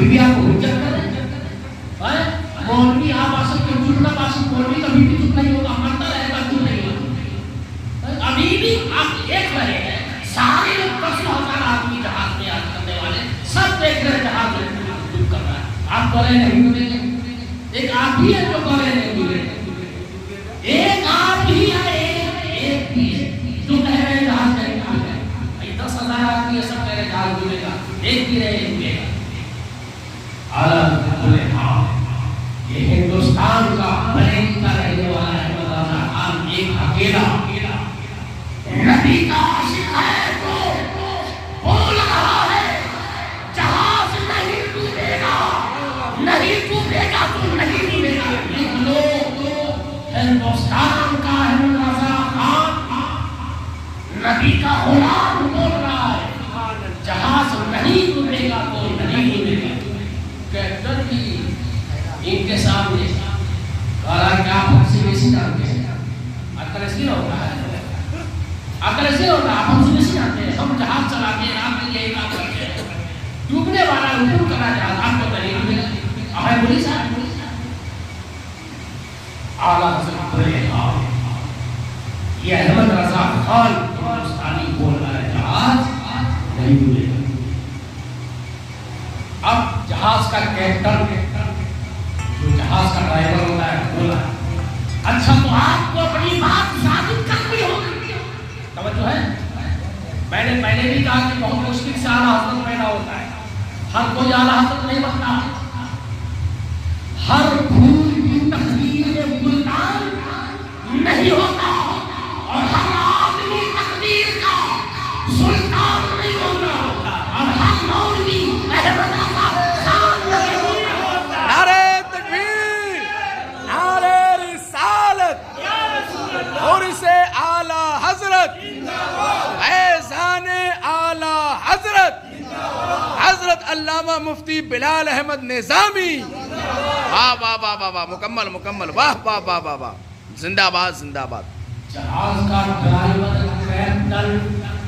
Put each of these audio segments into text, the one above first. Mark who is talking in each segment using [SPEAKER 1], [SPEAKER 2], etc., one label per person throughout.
[SPEAKER 1] ابھی بھی آپ کو حجت کر رہے ہیں. مولوی آپ آ سکتے ہو، جتنا آسک مولوی کبھی بھی چپ نہیں ہوگا، مرتا رہے گا، چپ نہیں ہوگا. ابھی بھی آپ دیکھ رہے ہیں سارے 10,000 آدمی جہاز میں یاد کرنے والے سب دیکھ رہے جہاز ڈوب کر رہا ہے. آپ کو رہے نہیں ملیں گے. ایک آپ ہی ہے جو کو رہے نہیں ملیں گے. ایک آپ ہی ہے، ایک بھی ہے جو کہہ رہے جہاز نہیں ملے گا. 10,000 آدمی سب کہہ رہے جہاز ڈوبے گا، ایک بھی رہے نہیں ملے گا. بولے ہاں یہ ہندوستان کا بریلی کا رہنے والا ہے مولانا خان ایک اکیلا نبی کا عاشق ہے تو بول رہا ہے جہاز نہیں ڈوبے گا، نہیں ڈوبے گا تو نہیں ڈوبے گا. لکھ لو ہندوستان کا احمد رضا خان نبی کا غلام بول رہا ہے جہاز نہیں ڈوبے گا تو نہیں ڈوبے گا. کیپٹن بھی ان کے سامنے کہا کہ آپ ہم سے بیسی جانتے ہیں. عقل ایسی ہوتا ہے، عقل ایسی ہوتا ہے. آپ ہم سے بیسی جانتے ہیں، ہم جہاز چلاتے ہیں، آپ کے یہی کام کرتے ہیں. ڈوبنے والا حکم کرا جہاز آپ کو نہیں ڈوبے گا. آپ ہے بولی صاحب اعلیٰ حضرت بولے ہاں یہ احمد رضا خان ہندوستانی بول رہا ہے جہاز نہیں ڈوبے گا. اب جہاز کا کیپٹن جو جہاز کا ڈرائیور ہوتا ہے بولا اچھا تو آپ کو اپنی بات ثابت کرنی ہوگی. توجہ ہے، میں نے پہلے بھی کہا کہ بہت مشکل سے اعلیٰ حضرت پیدا ہوتا ہے. ہر کوئی اعلیٰ حضرت نہیں بنتا. ہر پھول کی تقدیر ملتان نہیں ہوتا اور ہر آدمی تقدیر کا سلطان نہیں ہوتا اور ہر مولوی احمد رضا خان نہیں ہوتا.
[SPEAKER 2] نعرہ تکبیر، نعرہ رسالت اور اسے اعلیٰ حضرت فیضان اعلیٰ حضرت حضرت علامہ مفتی بلال احمد نظامی. واہ واہ واہ واہ واہ، مکمل مکمل، واہ واہ واہ واہ واہ، زندہ باد زندہ باد.
[SPEAKER 1] جہاز کا ڈرائیور کیپٹن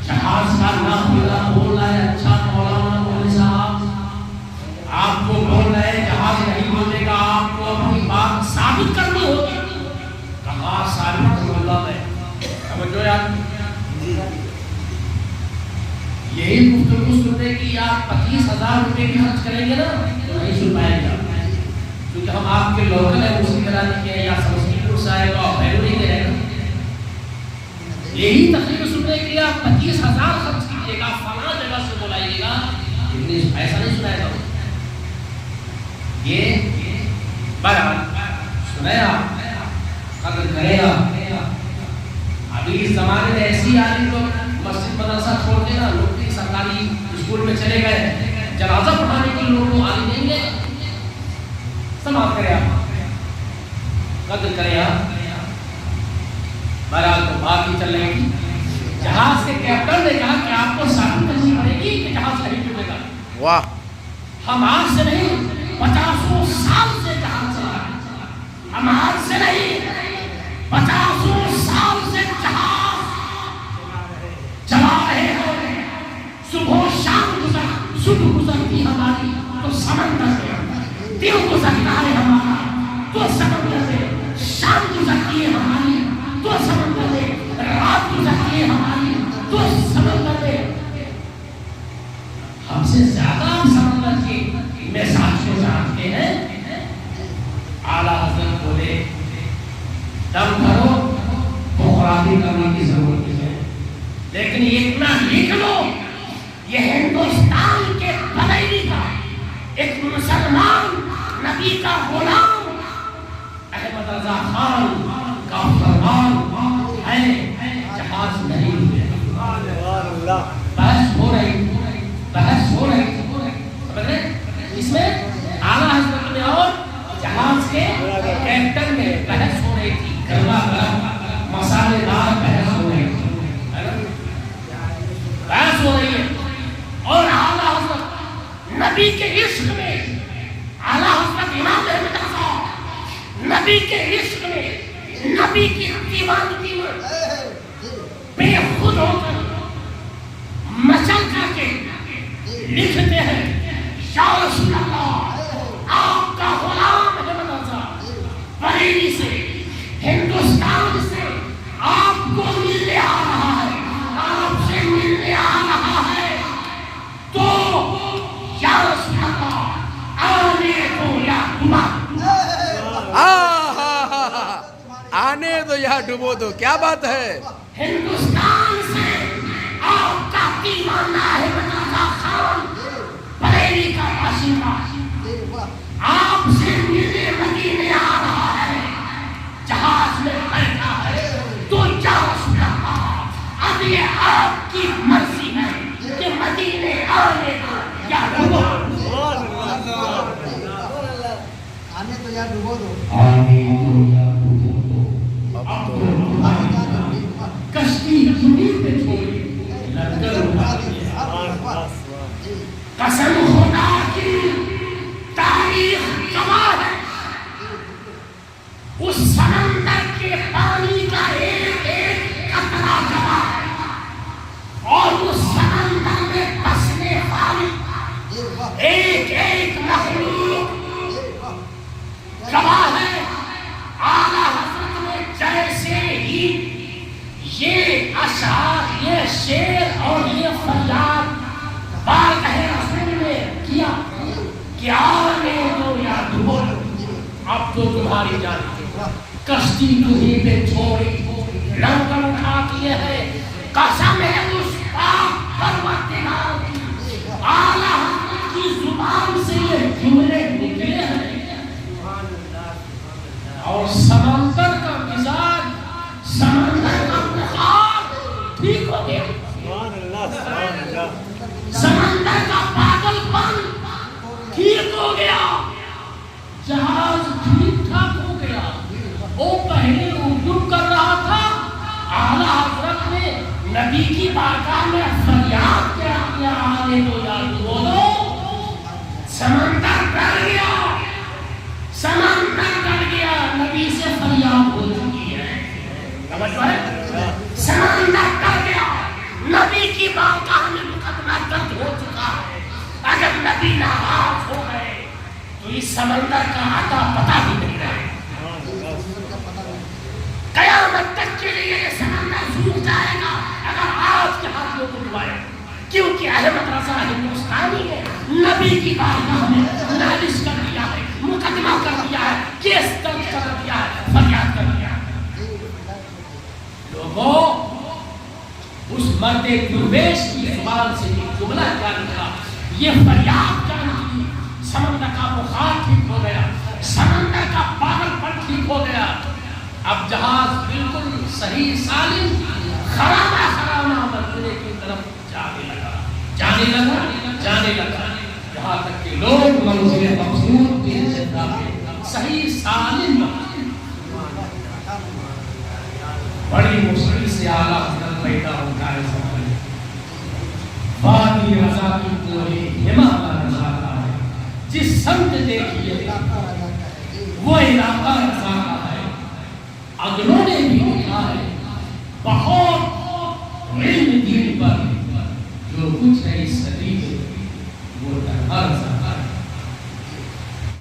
[SPEAKER 1] جہاز کا ناقلہ بول رہا ہے اچھا مولانا مولوی صاحب آپ کو بول رہے ہیں جہاز نہیں ڈوبے گا، آپ کو اپنی بات ثابت کرنی ہوگی. کہا ثابت کرو اللہ ہے. توجہ یاد یہی گفتگو سننے کی آپ 25,000 روپے کی خرچ کریں گے نا تو نہیں سن پائیں گے کیونکہ ہم آپ کے لوکل ہیں اسی طرح کے یا سمستی پور سے آئے تو آپ پہلو نہیں دے رہے نا. یہی تقریر سننے کے لیے آپ 25,000 خرچ کیجیے گا، فلاں جگہ سے بلائیے گا. ایسا نہیں سنائے گا یہ برابر سنائے آپ قدر کرے گا. ابھی اس زمانے میں ایسی عالم لوگ مسجد مدرسہ چھوڑ کے نا لوگ سرکاری اسکول میں چلے گئے جنازہ پڑھانے کے لوگ کو عالم دیں گے. سماعت کرے آپ قدر کرے آپ. بہرحال تو بات ہی چل رہی تھی. جہاز کے کیپٹن نے کہا کہ آپ کو ثابت کرنی پڑے گی کہ جہاز نہیں ڈوبے گا.
[SPEAKER 2] واہ،
[SPEAKER 1] ہم آج سے نہیں 50 سال سے جہاز چلا رہے ہیں. ہم آج سے نہیں 50 سال سے جہاز چلا رہے ہیں. صبح شام صبح گزرتی ہماری تو سمندر سے، دن گزرتا ہے ہمارا تو سمندر سے، شام گزرتی ہے ہماری تو سمندر سے، رات گزرتی ہے ہماری تو سمندر سے. ہم سے زیادہ سمندر کی مزاج کو جانتے ہیں. اعلیٰ حضرت بولے دم کرو بخارا کرنے کی ضرورت ہے لیکن یہ اتنا لکھ لو یہ ہندوستان کے بریلی کا ایک مسلمان نبی کا غلام احمد رضا خان کا فرمان ہے جہاز نہیں ڈوبے. بحث ہو رہی سمجھ رہے اس میں اعلیٰ حضرت میں اور جہاز کے کیپٹن میں بحث ہو رہی تھی. گرما گرم مسالے دار بحث ہو رہی تھی، بحث ہو رہی ہے. اور اعلیٰ حضرت نبی کے عشق میں اعلیٰ حضرت امام احمد رضا نبی کے عشق میں نبی کی دیوانگی میں بے خود ہو کر مچل کر کے لکھتے ہیں یا رسول اللہ آپ کا غلام احمد رضا بریلی سے ہندوستان سے آپ کو ملنے آ رہا ہے، آپ سے ملنے آ رہا ہے، تو یا رسول اللہ آنے دو یا ڈبا
[SPEAKER 2] آنے دو یا ڈبو دو. کیا بات ہے.
[SPEAKER 1] ہندوستان سے آپ کا دیوانہ احمد رضا خان بریلی کا باشندہ آپ سے ملنے مدینے آ رہا ہے، جہاز میں بیٹھا ہے، تو یا رسول اللہ اب یہ آپ کی مرضی ہے کہ مدینے آنے دو یا ڈبو دو.
[SPEAKER 3] آنے تو یا ڈبو دو.
[SPEAKER 1] آنے دو یا ڈبو دو. اب تو کشتی زمین پہ چھوڑی لشکر اٹھا دیا. قسم خدا کی تاریخ گواہ ہے، اس سمندر کے پانی کا ایک ایک قطرہ گواہ ہے، اور اس سمندر میں بسنے والی ایک ایک مخلوق گواہ ہے. اعلیٰ حضرت نے جیسے ہی یہ اشعار، یہ شعر اور یہ فریاد بارگاہ رسول میں کیا کہ آنے دو یا ڈبو دو، اب تو تمہاری جان ہے، کشتی تمہیں پہ چھوڑی لنگر اٹھا کیے ہے. قسم ہے اس پاک پروردگار کی، اعلیٰ حضرت کی زبان سے یہ جملے نکلے ہیں، اور سمندر کا مزاج، سمندر کا بخار ٹھیک ہو گیا، سمندر کا پاگل پن ٹھیک ہو گیا، جہاز ٹھیک ٹھاک ہو گیا. وہ پہلے اردو کر رہا تھا، اعلیٰ حضرت نے نبی کی بارگاہ میں فریاد کیا آنے دو یا ڈبو دو. سمندر ڈر گیا، سمندر ڈر گیا، نبی سے فریاد ہو چکی ہے. توجہ ہے، سمندر ڈر گیا، نبی کی بارگاہ میں مقدمہ درج ہو چکا ہے. اگر نبی ناراض ہو گئے تو اس سمندر کا آتا پتہ بھی نہیں رہے. قیامت تک کے لیے یہ سمندر سوکھ جائے گا اگر آج کے ہاتھوں کو ڈبایا، کیونکہ احمد رضا ہندوستانی نے نبی کی بارگاہ میں نالش کر دیا ہے، مقدمہ کر دیا ہے، کیس درج کر دیا ہے، فریاد کر دیا ہے. لوگوں، اس مرد درویش کی زبان سے یہ جملہ کیا نکلا، یہ فریاد کیا نکلی. سمندر کا بخار ٹھیک ہو گیا، سمندر کا پاگل پن ٹھیک ہو گیا. اب جہاز بالکل صحیح سالم خرامہ مدینے کی طرف جانے لگا، یہاں تک کہ لوگ منزل مقصود کے انتظار میں صحیح سالم. بڑی مشکل سے اعلیٰ حضرت پیدا ہوتا ہے. وادی رضا کی پوری ہما کا نظارہ ہے، جس سمت دیکھیے وہ علاقہ رضا کا ہے. اگلوں نے بھی لکھا ہے، بہت